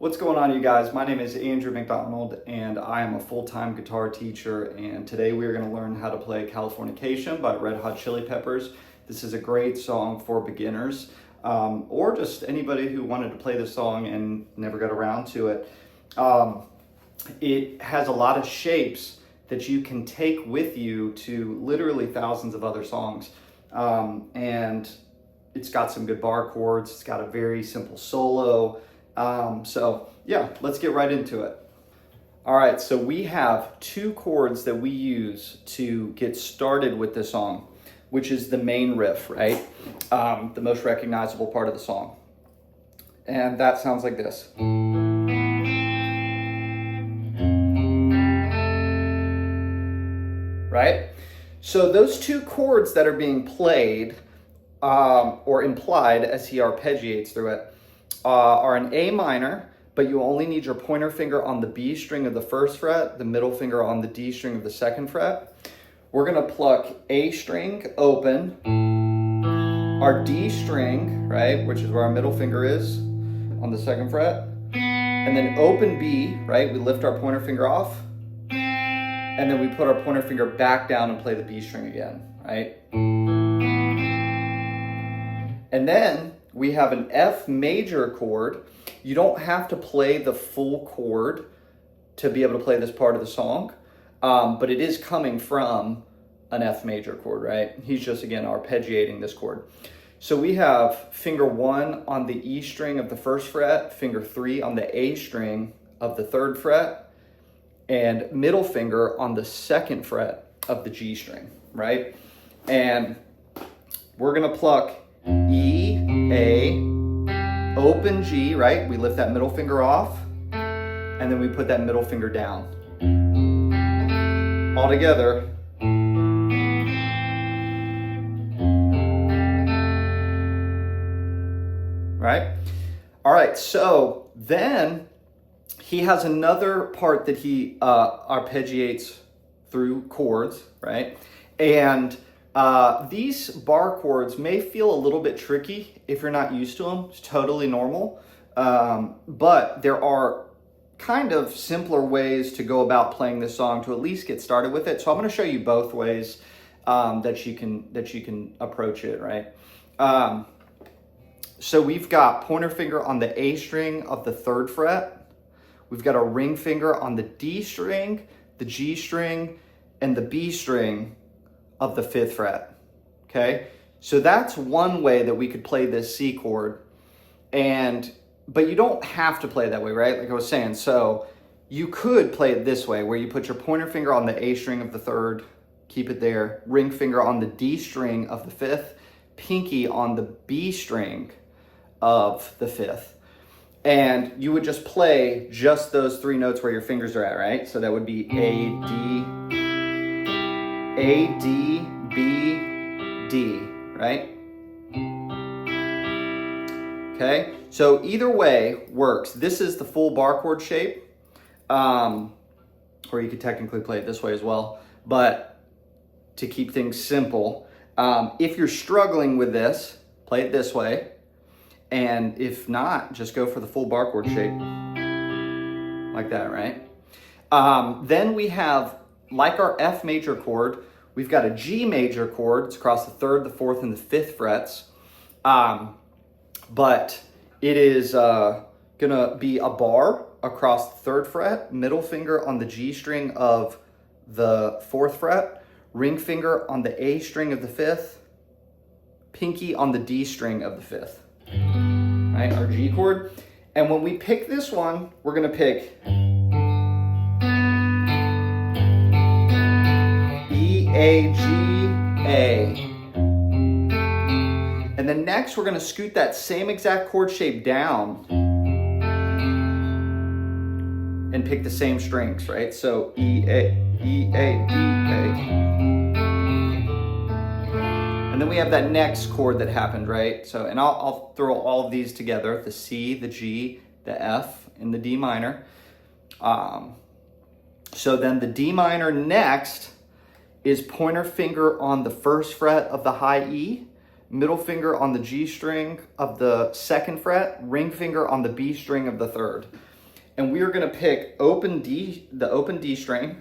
What's going on, you guys? My name is Andrew McDonald and I am a full-time guitar teacher, and today we are going to learn how to play Californication by Red Hot Chili Peppers. This is a great song for beginners or just anybody who wanted to play this song and never got around to it. It has a lot of shapes that you can take with you to literally thousands of other songs, and it's got some good bar chords. It's got a very simple solo. So yeah, let's get right into it. All right, so we have two chords that we use to get started with the song, which is the main riff, right? The most recognizable part of the song. And that sounds like this. Right? So those two chords that are being played, or implied as he arpeggiates through it, are an A minor, but you only need your pointer finger on the B string of the first fret, the middle finger on the D string of the second fret. We're gonna pluck A string open, our D string, right, which is where our middle finger is on the second fret, and then open B, right, we lift our pointer finger off, and then we put our pointer finger back down and play the B string again, right? And then we have an F major chord. You don't have to play the full chord to be able to play this part of the song, but it is coming from an F major chord, right? He's just, again, arpeggiating this chord. So we have finger 1 on the E string of the first fret, finger 3 on the A string of the third fret, and middle finger on the second fret of the G string, right? And we're gonna pluck E, A, open G, right? We lift that middle finger off, and then we put that middle finger down. All together. Right? All right, so then he has another part that he arpeggiates through chords, right? And these bar chords may feel a little bit tricky if you're not used to them. It's totally normal. But there are kind of simpler ways to go about playing this song to at least get started with it. So I'm going to show you both ways that you can approach it, right? So we've got pointer finger on the A string of the third fret. We've got a ring finger on the D string, the G string, and the B string of the 5th fret, okay? So that's one way that we could play this C chord, but you don't have to play it that way, right? Like I was saying, so you could play it this way, where you put your pointer finger on the A string of the third, keep it there, ring finger on the D string of the 5th, pinky on the B string of the 5th, and you would just play just those 3 notes where your fingers are at, right? So that would be A, D, B, D, right? Okay, so either way works. This is the full bar chord shape, or you could technically play it this way as well, but to keep things simple, if you're struggling with this, play it this way, and if not, just go for the full bar chord shape, like that, right? Then we have, like our F major chord, we've got a G major chord. It's across the 3rd, the 4th, and the 5th frets. But it is gonna be a bar across the 3rd fret, middle finger on the G string of the 4th fret, ring finger on the A string of the 5th, pinky on the D string of the 5th, right? Our G chord. And when we pick this one, we're gonna pick A, G, A. And then next we're gonna scoot that same exact chord shape down and pick the same strings, right? So E, A, E, A, D, A. And then we have that next chord that happened, right? So, and I'll throw all of these together, the C, the G, the F, and the D minor. So then the D minor next is pointer finger on the 1st fret of the high E, middle finger on the G string of the 2nd fret, ring finger on the B string of the 3rd. And we are going to pick the open D string,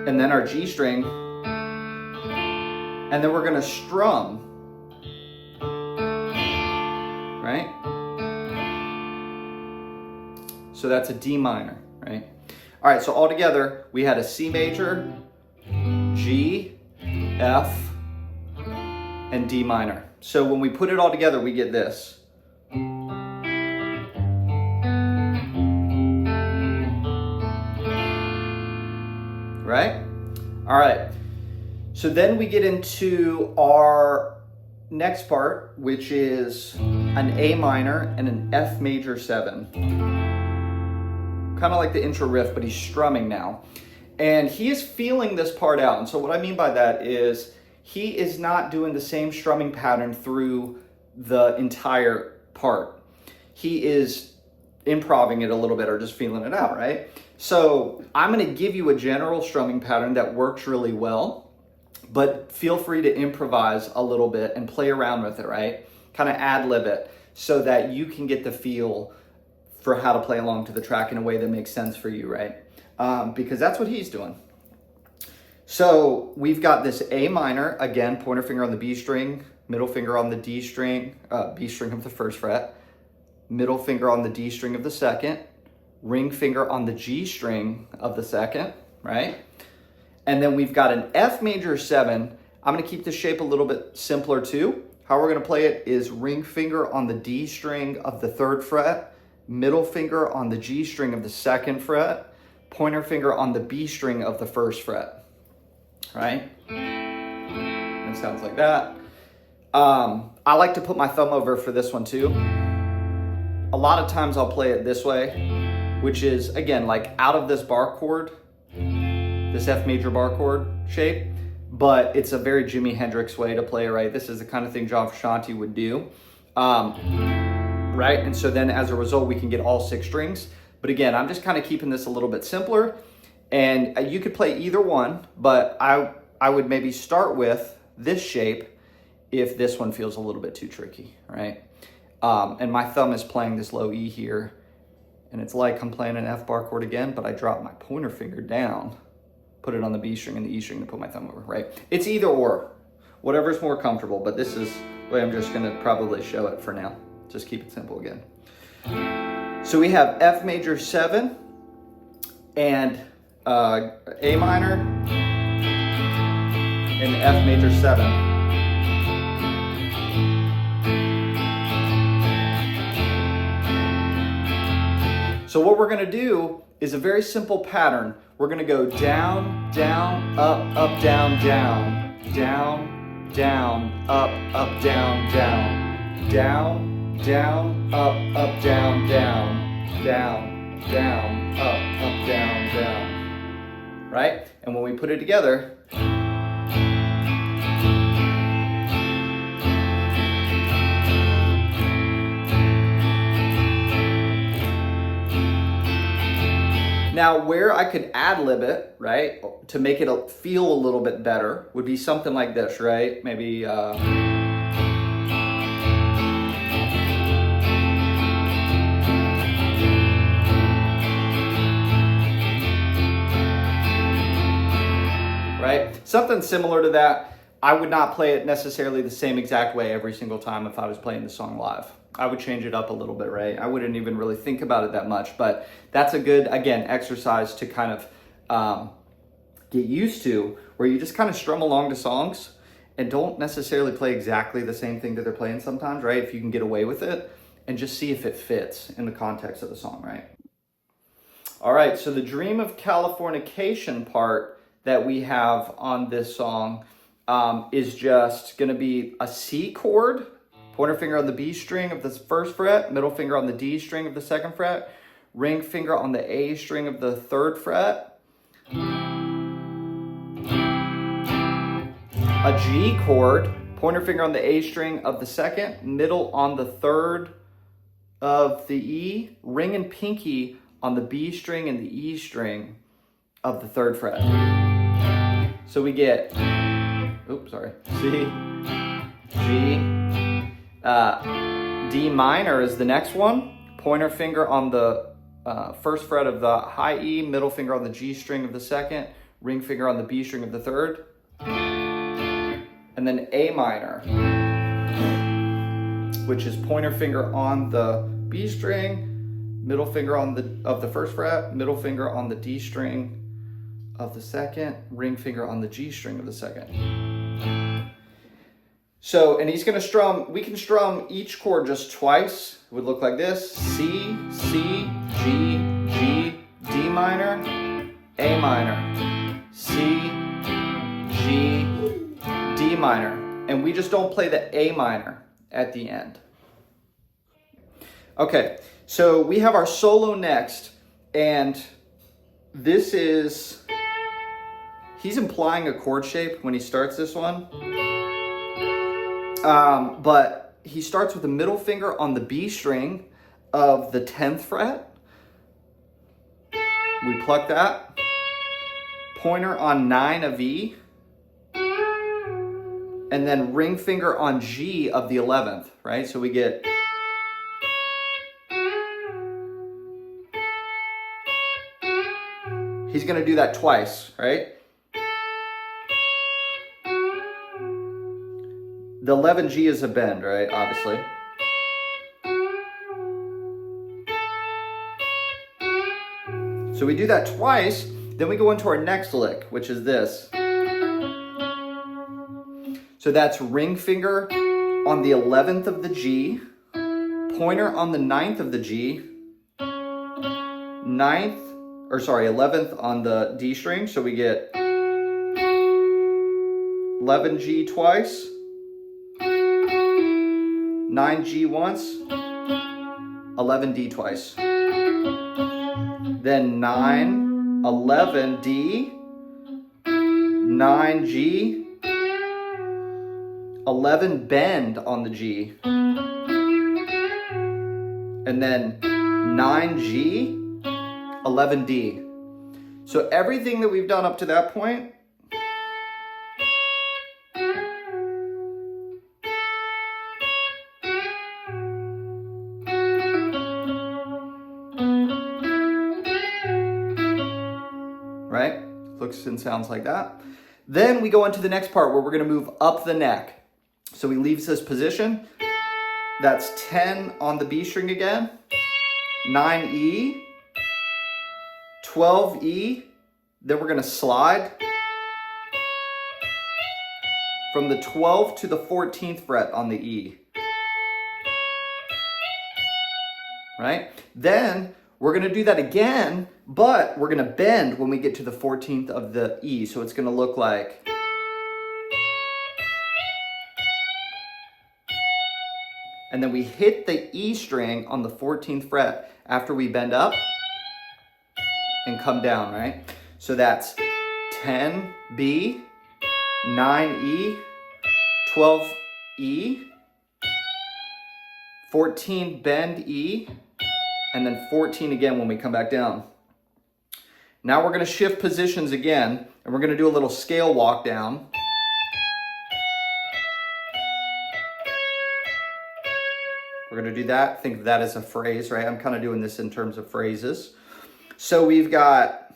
and then our G string, and then we're going to strum, right? So that's a D minor, right? All right, so all together, we had a C major, G, F, and D minor. So when we put it all together, we get this. Right? All right. So then we get into our next part, which is an A minor and an F major 7. Kind of like the intro riff, but he's strumming now. And he is feeling this part out. And so what I mean by that is he is not doing the same strumming pattern through the entire part. He is improvising it a little bit or just feeling it out, right? So I'm going to give you a general strumming pattern that works really well, but feel free to improvise a little bit and play around with it, right? Kind of ad-lib it so that you can get the feel for how to play along to the track in a way that makes sense for you, right? Because that's what he's doing. So we've got this A minor, again, pointer finger on the B string, middle finger on the D string, B string of the first fret, middle finger on the D string of the second, ring finger on the G string of the second, right? And then we've got an F major 7. I'm gonna keep the shape a little bit simpler too. How we're gonna play it is ring finger on the D string of the 3rd fret, middle finger on the G string of the 2nd fret, pointer finger on the B string of the 1st fret, right? It sounds like that. I like to put my thumb over for this one too. A lot of times I'll play it this way, which is, again, like out of this bar chord, this F major bar chord shape, but it's a very Jimi Hendrix way to play it, right? This is the kind of thing John Frusciante would do, right? And so then as a result, we can get all 6 strings. But again, I'm just kind of keeping this a little bit simpler, and you could play either one, but I would maybe start with this shape if this one feels a little bit too tricky, right? And my thumb is playing this low E here, and it's like I'm playing an F bar chord again, but I drop my pointer finger down, put it on the B string and the E string to put my thumb over, right? It's either or, whatever's more comfortable, but this is the way I'm just gonna probably show it for now. Just keep it simple again. So we have F major 7 and A minor and F major 7. So what we're gonna do is a very simple pattern. We're gonna go down, down, up, down, down, down, down, up, down, down, down, down, up, down, down, down, down, up, down, down. Right? And when we put it together, now, where I could ad-lib it, right, to make it feel a little bit better would be something like this, right? Maybe, right? Something similar to that. I would not play it necessarily the same exact way every single time if I was playing the song live. I would change it up a little bit, right? I wouldn't even really think about it that much, but that's a good, again, exercise to kind of get used to, where you just kind of strum along to songs and don't necessarily play exactly the same thing that they're playing sometimes, right? If you can get away with it, and just see if it fits in the context of the song, right? All right, so the Dream of Californication part that we have on this song is just gonna be a C chord, pointer finger on the B string of the 1st fret, middle finger on the D string of the 2nd fret, ring finger on the A string of the 3rd fret, a G chord, pointer finger on the A string of the 2nd, middle on the 3rd of the E, ring and pinky on the B string and the E string of the 3rd fret. So we get, C, G, D minor is the next one. Pointer finger on the first fret of the high E, middle finger on the G string of the second, ring finger on the B string of the third. And then A minor, which is pointer finger on the B string, middle finger on the first fret, middle finger on the D string of the second, ring finger on the G string of the second. So, and he's gonna strum, we can strum each chord just twice. It would look like this: C, C, G, G, D minor, A minor, C, G, D minor. And we just don't play the A minor at the end. Okay, so we have our solo next, and this is, he's implying a chord shape when he starts this one. But he starts with the middle finger on the B string of the 10th fret. We pluck that. Pointer on 9 of E. And then ring finger on G of the 11th, right? So we get... He's gonna do that twice, right? The 11G is a bend, right? Obviously. So we do that twice, then we go into our next lick, which is this. So that's ring finger on the 11th of the G, pointer on the 9th of the G, 11th on the D string, so we get 11G twice, 9G once, 11D twice. Then 9, 11D, 9G, 11 bend on the G. And then 9G, 11D. So everything that we've done up to that point, right? Looks and sounds like that. Then we go into the next part where we're gonna move up the neck. So he leaves this position. That's 10 on the B string again, 9E, 12E, then we're gonna slide from the 12th to the 14th fret on the E. Right? Then we're gonna do that again, but we're gonna bend when we get to the 14th of the E. So it's gonna look like, and then we hit the E string on the 14th fret after we bend up and come down, right? So that's 10B, 9E, 12E, 14 bend E, and then 14 again when we come back down. Now we're gonna shift positions again, and we're gonna do a little scale walk down. We're gonna do that, think of that as a phrase, right? I'm kind of doing this in terms of phrases. So we've got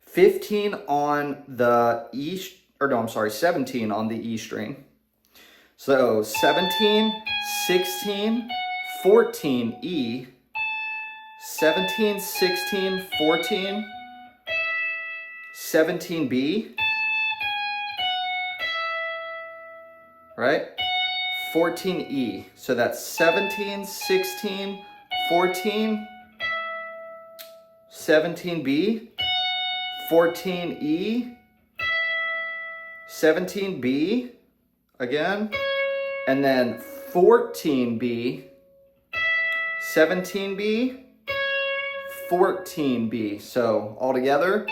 15 on the E, 17 on the E string. So 17, 16, 14 E, 17, 16, 14, 17 B, right? 14 E. So that's 17, 16, 14, 17 B, 14 E, 17 B again, and then 14 B, 17 B, 14 B. So all together.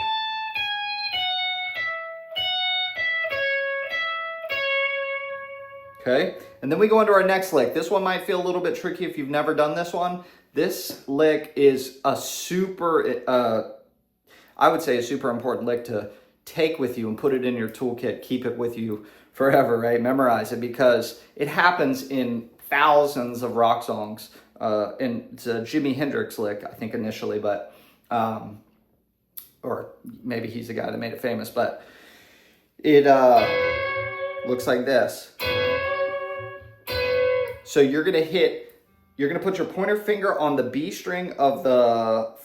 Okay, and then we go into our next lick. This one might feel a little bit tricky if you've never done this one. This lick is a super, I would say a super important lick to take with you and put it in your toolkit, keep it with you forever, right? Memorize it, because it happens in thousands of rock songs. And it's a Jimi Hendrix lick, I think, initially, but or maybe he's the guy that made it famous, but it looks like this. So you're gonna put your pointer finger on the B string of the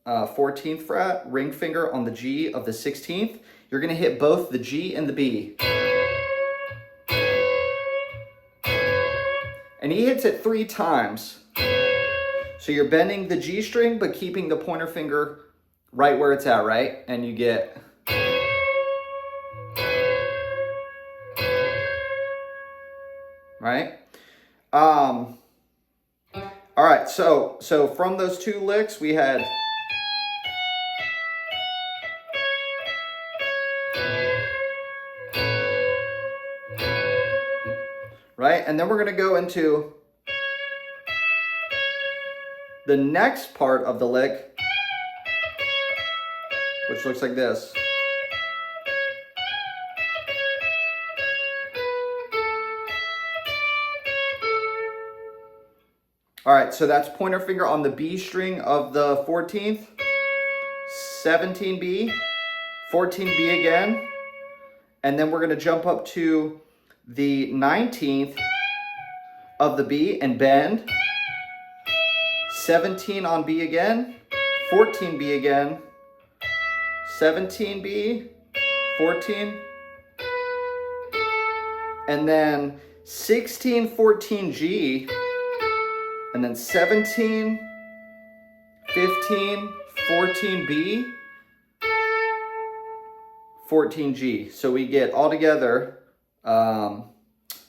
14th fret, ring finger on the G of the 16th. You're gonna hit both the G and the B. And he hits it 3 times. So you're bending the G string, but keeping the pointer finger right where it's at, right? And you get... Right? All right, so from those 2 licks, we had... Right? And then we're going to go into the next part of the lick, which looks like this. All right, so that's pointer finger on the B string of the 14th, 17B, 14B again, and then we're going to jump up to the 19th of the B and bend, 17 on B again, 14B again, 17B, 14, and then 16, 14G, and then 17, 15, 14B, 14G. So we get all together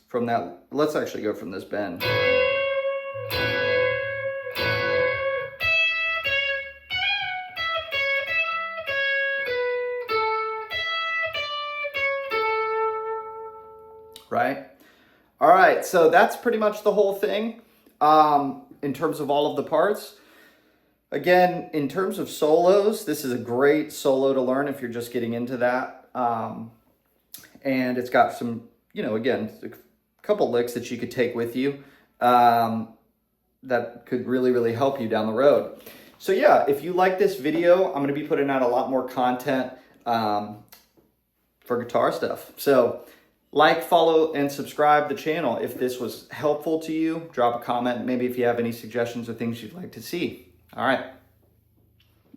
from that. Let's actually go from this bend. Right? All right, so that's pretty much the whole thing in terms of all of the parts. Again, in terms of solos, this is a great solo to learn if you're just getting into that. And it's got some, again, a couple licks that you could take with you that could really, really help you down the road. So yeah, if you like this video, I'm going to be putting out a lot more content for guitar stuff. So like, follow, and subscribe the channel. If this was helpful to you, drop a comment. Maybe if you have any suggestions or things you'd like to see. All right.